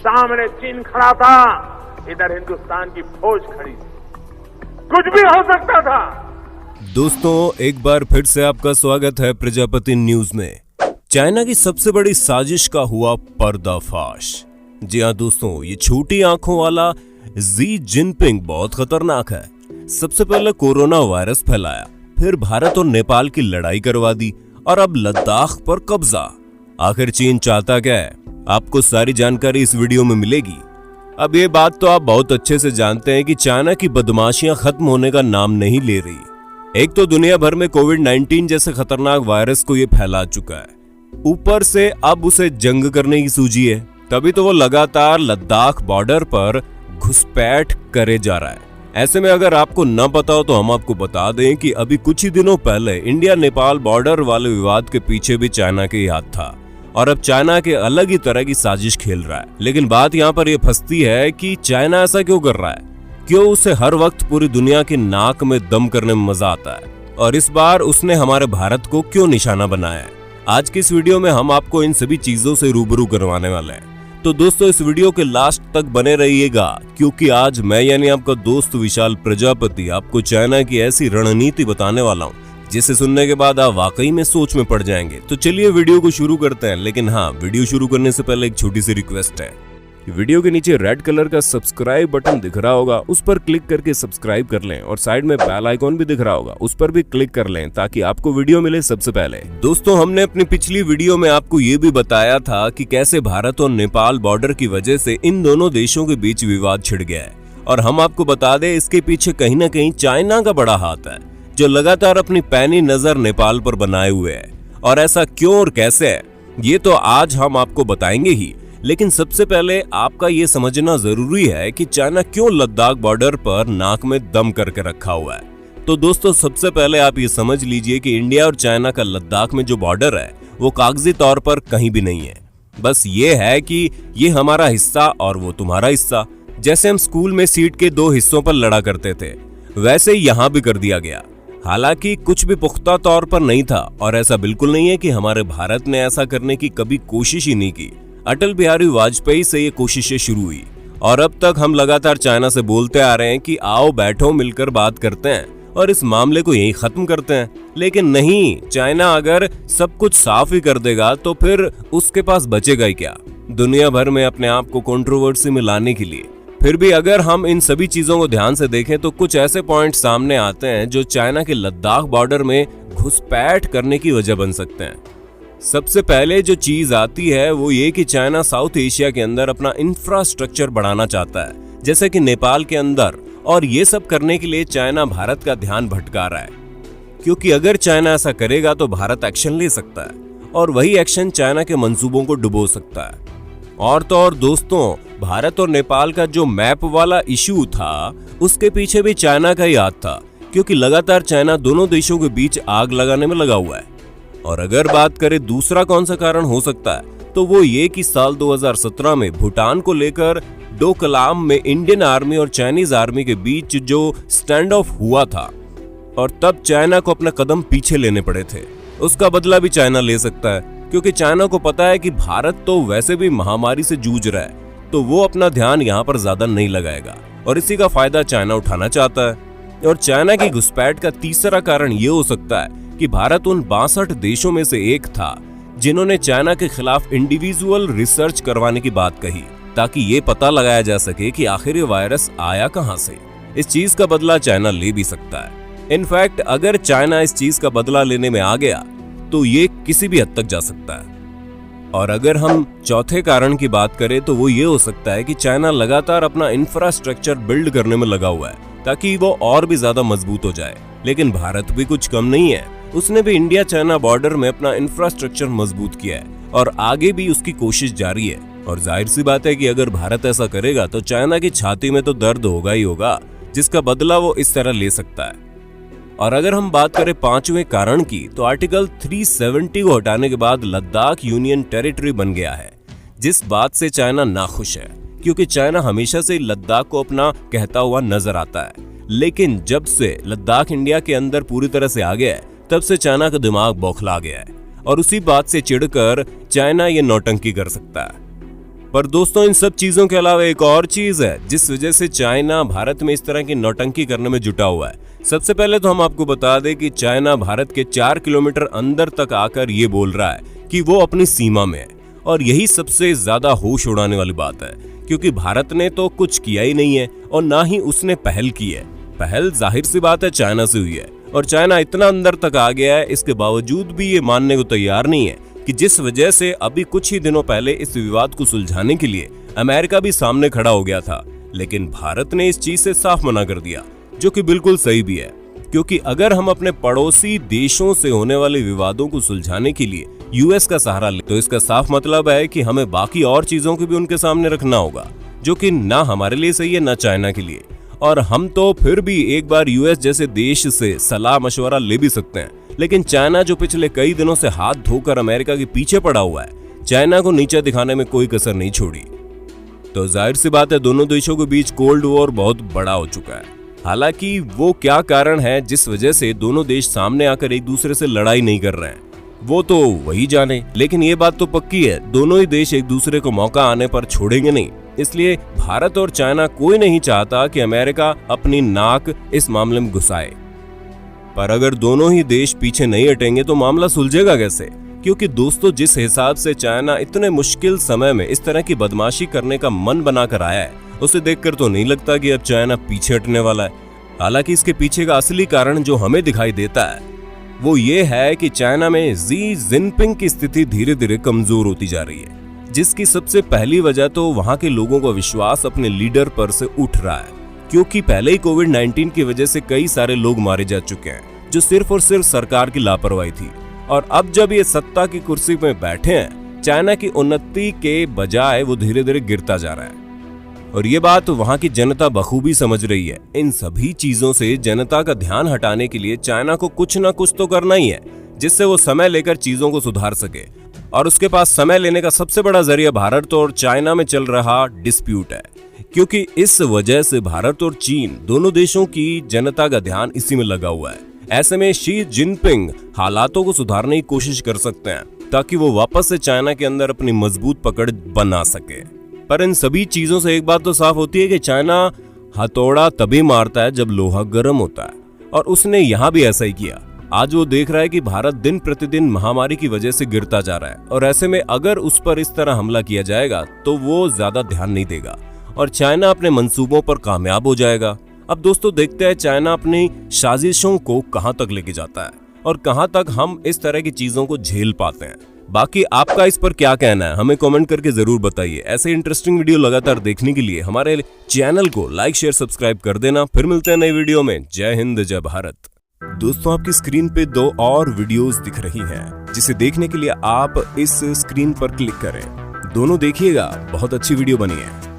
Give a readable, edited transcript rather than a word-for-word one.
सामने चीन खड़ा था, इधर हिंदुस्तान की फौज खड़ी थी। कुछ भी हो सकता था। दोस्तों, एक बार फिर से आपका स्वागत है प्रजापति न्यूज में। चाइना की सबसे बड़ी साजिश का हुआ पर्दाफाश। जी हाँ दोस्तों, ये छोटी आंखों वाला जी जिनपिंग बहुत खतरनाक है। सबसे पहले कोरोना वायरस फैलाया, फिर भारत और नेपाल की लड़ाई करवा दी और अब लद्दाख पर कब्जा। आखिर चीन चाहता क्या है? आपको सारी जानकारी इस वीडियो में मिलेगी। अब ये बात तो आप बहुत अच्छे से जानते हैं कि चाइना की बदमाशियां खत्म होने का नाम नहीं ले रही। एक तो दुनिया भर में कोविड-19 जैसे खतरनाक वायरस को ये फैला चुका है, ऊपर से अब उसे जंग करने की सूझी है। तभी तो वो लगातार लद्दाख बॉर्डर पर घुसपैठ करे जा रहा है। ऐसे में अगर आपको न पता हो तो हम आपको बता दें कि अभी कुछ ही दिनों पहले इंडिया नेपाल बॉर्डर वाले विवाद के पीछे भी चाइना के हाथ था और अब चाइना के अलग ही तरह की साजिश खेल रहा है। लेकिन बात यहाँ पर यह फंसती है कि चाइना ऐसा क्यों कर रहा है? क्यों उसे हर वक्त पूरी दुनिया की नाक में दम करने में मजा आता है? और इस बार उसने हमारे भारत को क्यों निशाना बनाया है? आज की इस वीडियो में हम आपको इन सभी चीजों से रूबरू करवाने वाले हैं। तो दोस्तों, इस वीडियो के लास्ट तक बने रहिएगा, क्योंकि आज मैं यानी आपका दोस्त विशाल प्रजापति आपको चाइना की ऐसी रणनीति बताने वाला हूं जिसे सुनने के बाद आप वाकई में सोच में पड़ जाएंगे। तो चलिए वीडियो को शुरू करते हैं। लेकिन हाँ, वीडियो शुरू करने से पहले एक छोटी सी रिक्वेस्ट है। वीडियो के नीचे रेड कलर का सब्सक्राइब बटन दिख रहा होगा, उस पर क्लिक करके सब्सक्राइब कर लें और साइड में बेल आइकॉन भी दिख रहा होगा, उस पर भी क्लिक कर लें ताकि आपको वीडियो मिले सबसे पहले। दोस्तों, हमने अपनी पिछली वीडियो में आपको ये भी बताया था कि कैसे भारत और नेपाल बॉर्डर की वजह से इन दोनों देशों के बीच विवाद छिड़ गया है। और हम आपको बता दें, इसके पीछे कहीं ना कहीं चाइना का बड़ा हाथ है, जो लगातार अपनी पैनी नजर नेपाल पर बनाए हुए है। और ऐसा क्यों और कैसे है, ये तो आज हम आपको बताएंगे ही। लेकिन सबसे पहले आपका ये समझना जरूरी है कि चाइना क्यों लद्दाख बॉर्डर पर नाक में दम करके रखा हुआ है। तो दोस्तों, सबसे पहले आप ये समझ लीजिए कि इंडिया और चाइना का लद्दाख में जो बॉर्डर है वो कागजी तौर पर कहीं भी नहीं है। बस ये है कि ये हमारा हिस्सा और वो तुम्हारा हिस्सा। जैसे हम स्कूल में सीट के दो हिस्सों पर लड़ा करते थे, वैसे यहाँ भी कर दिया गया। हालांकि कुछ भी पुख्ता तौर पर नहीं था और ऐसा बिल्कुल नहीं है कि हमारे भारत ने ऐसा करने की कभी कोशिश ही नहीं की। अटल बिहारी वाजपेयी से ये कोशिशें शुरू हुई और अब तक हम लगातार चाइना से बोलते आ रहे हैं कि आओ बैठो, मिलकर बात करते हैं और इस मामले को यहीं खत्म करते हैं। लेकिन नहीं, चाइना अगर सब कुछ साफ ही कर देगा तो फिर उसके पास बचेगा ही क्या दुनिया भर में अपने आप को कंट्रोवर्सी में लाने के लिए। फिर भी अगर हम इन सभी चीजों को ध्यान से देखें तो कुछ ऐसे पॉइंट सामने आते हैं जो चाइना के लद्दाख बॉर्डर में घुसपैठ करने की वजह बन सकते हैं। सबसे पहले जो चीज आती है वो ये कि चाइना साउथ एशिया के अंदर अपना इंफ्रास्ट्रक्चर बढ़ाना चाहता है, जैसे कि नेपाल के अंदर। और ये सब करने के लिए चाइना भारत का ध्यान भटका रहा है, क्योंकि अगर चाइना ऐसा करेगा तो भारत एक्शन ले सकता है और वही एक्शन चाइना के मंसूबों को डुबो सकता है। और तो और दोस्तों, भारत और नेपाल का जो मैप वाला इश्यू था उसके पीछे भी चाइना का ही हाथ था, क्योंकि लगातार चाइना दोनों देशों के बीच आग लगाने में लगा हुआ है। और अगर बात करें दूसरा कौन सा कारण हो सकता है, तो वो ये कि साल 2017 में भूटान को लेकर डोकलाम में इंडियन आर्मी और चाइनीज आर्मी के बीच जो स्टैंड ऑफ हुआ था और तब चाइना को अपना कदम पीछे लेने पड़े थे, उसका बदला भी चाइना ले सकता है, क्योंकि चाइना को पता है कि भारत तो वैसे भी महामारी से जूझ रहा है, तो वो अपना ध्यान यहाँ पर ज्यादा नहीं लगाएगा और इसी का फायदा चाइना उठाना चाहता है। और चाइना की घुसपैठ का तीसरा कारण ये हो सकता है कि भारत उन 62 देशों में से एक था जिन्होंने चाइना के खिलाफ इंडिविजुअल रिसर्च करवाने की बात कही, ताकि ये पता लगाया जा सके कि आखिर ये वायरस आया कहां से। इस चीज का बदला चाइना ले भी सकता है। इनफैक्ट अगर चाइना इस चीज का बदला लेने में आ गया तो ये किसी भी हद तक जा सकता है। और अगर हम चौथे कारण की बात करें तो वो ये हो सकता है कि चाइना लगातार अपना इंफ्रास्ट्रक्चर बिल्ड करने में लगा हुआ है ताकि वो और भी ज्यादा मजबूत हो जाए। लेकिन भारत भी कुछ कम नहीं है, उसने भी इंडिया चाइना बॉर्डर में अपना इंफ्रास्ट्रक्चर मजबूत किया है और आगे भी उसकी कोशिश जारी है। और जाहिर सी बात है कि अगर भारत ऐसा करेगा तो चाइना की छाती में तो दर्द होगा ही होगा, जिसका बदला वो इस तरह ले सकता है। और अगर हम बात करें पांचवें कारण की, तो आर्टिकल 370 को हटाने के बाद लद्दाख यूनियन टेरिटरी बन गया है, जिस बात से चाइना नाखुश है, क्योंकि चाइना हमेशा से लद्दाख को अपना कहता हुआ नजर आता है। लेकिन जब से लद्दाख इंडिया के अंदर पूरी तरह से आ गया है, तब से चाइना का दिमाग बौखला गया है और उसी बात से चिढ़कर चाइना ये नौटंकी कर सकता है। पर दोस्तों इन सब चीजों के अलावा एक और चीज है जिस वजह से चाइना भारत में इस तरह की नौटंकी करने में जुटा हुआ है। सबसे पहले तो हम आपको बता दें कि चाइना भारत के 4 किलोमीटर अंदर तक आकर ये बोल रहा है कि वो अपनी सीमा में है, और यही सबसे ज्यादा होश उड़ाने वाली बात है, क्योंकि भारत ने तो कुछ किया ही नहीं है और ना ही उसने पहल की है। पहल जाहिर सी बात है चाइना से हुई है, और चाइना इतना अंदर तक आ गया है, इसके बावजूद भी ये मानने को तैयार नहीं है कि जिस वजह से अभी कुछ ही दिनों पहले इस विवाद को सुलझाने के लिए अमेरिका भी सामने खड़ा हो गया था, लेकिन भारत ने इस चीज से साफ मना कर दिया, जो कि बिल्कुल सही भी है। क्योंकि अगर हम अपने पड़ोसी देशों से होने वाले विवादों को सुलझाने के लिए यूएस का सहारा ले, तो इसका साफ मतलब है कि हमें बाकी और चीजों को भी उनके सामने रखना होगा, जो कि ना हमारे लिए सही है ना चाइना के लिए। और हम तो फिर भी एक बार यूएस जैसे देश से सलाह मशवरा ले भी सकते हैं, लेकिन चाइना जो पिछले कई दिनों से हाथ धोकर अमेरिका के पीछे पड़ा हुआ है, चाइना को नीचा दिखाने में कोई कसर नहीं छोड़ी। तो जाहिर सी बात है दोनों देशों के बीच कोल्ड वॉर बहुत बड़ा हो चुका है। हालांकि वो क्या कारण है जिस वजह से दोनों देश सामने आकर एक दूसरे से लड़ाई नहीं कर रहे हैं, वो तो वही जाने, लेकिन ये बात तो पक्की है दोनों ही देश एक दूसरे को मौका आने पर छोड़ेंगे नहीं। इसलिए भारत और चाइना कोई नहीं चाहता कि अमेरिका अपनी नाक इस मामले में घुसाए। पर अगर दोनों ही देश पीछे नहीं हटेंगे तो मामला सुलझेगा कैसे? क्योंकि दोस्तों जिस हिसाब से चाइना इतने मुश्किल समय में इस तरह की बदमाशी करने का मन बनाकर आया है, उसे देखकर तो नहीं लगता कि अब चाइना पीछे हटने वाला है। हालांकि इसके पीछे का असली कारण जो हमें दिखाई देता है वो ये है कि चाइना में शी जिनपिंग की स्थिति धीरे धीरे कमजोर होती जा रही है, जिसकी सबसे पहली वजह तो वहां के लोगों का विश्वास अपने लीडर पर से उठ रहा है। क्योंकि पहले ही कोविड-19 की वजह से कई सारे लोग मारे जा चुके हैं, जो सिर्फ और सिर्फ सरकार की लापरवाही थी। और अब जब ये सत्ता की कुर्सी में बैठे हैं, चाइना की उन्नति के बजाय वो धीरे धीरे गिरता जा रहा है। और ये बात वहां की जनता बखूबी समझ रही है। इन सभी चीजों से जनता का ध्यान हटाने के लिए चाइना को कुछ ना कुछ तो करना ही है, जिससे वो समय लेकर चीजों को सुधार सके। और उसके पास समय लेने का सबसे बड़ा जरिया भारत और चाइना में चल रहा डिस्प्यूट है, क्योंकि इस वजह से भारत और चीन दोनों देशों की जनता का ध्यान इसी में लगा हुआ है। ऐसे में शी जिनपिंग हालातों को सुधारने की कोशिश कर सकते हैं, ताकि वो वापस से चाइना के अंदर अपनी मजबूत पकड़ बना सके। पर इन सभी चीजों से एक बात तो साफ होती है कि चाइना हथौड़ा तभी मारता है जब लोहा गर्म होता है, और उसने यहाँ भी ऐसा ही किया। आज वो देख रहा है कि भारत दिन प्रतिदिन महामारी की वजह से गिरता जा रहा है, और ऐसे में अगर उस पर इस तरह हमला किया जाएगा तो वो ज्यादा ध्यान नहीं देगा और चाइना अपने मंसूबों पर कामयाब हो जाएगा। अब दोस्तों देखते हैं चाइना अपनी साजिशों को कहां तक लेके जाता है और कहां तक हम इस तरह की चीजों को झेल पाते हैं। बाकी आपका इस पर क्या कहना है हमें कमेंट करके जरूर बताइए। ऐसे इंटरेस्टिंग वीडियो लगातार देखने के लिए हमारे चैनल को लाइक शेयर सब्सक्राइब कर देना। फिर मिलते हैं नई वीडियो में। जय हिंद जय भारत। दोस्तों आपकी स्क्रीन पे 2 और वीडियोस दिख रही हैं, जिसे देखने के लिए आप इस स्क्रीन पर क्लिक करें। दोनों देखिएगा, बहुत अच्छी वीडियो बनी है।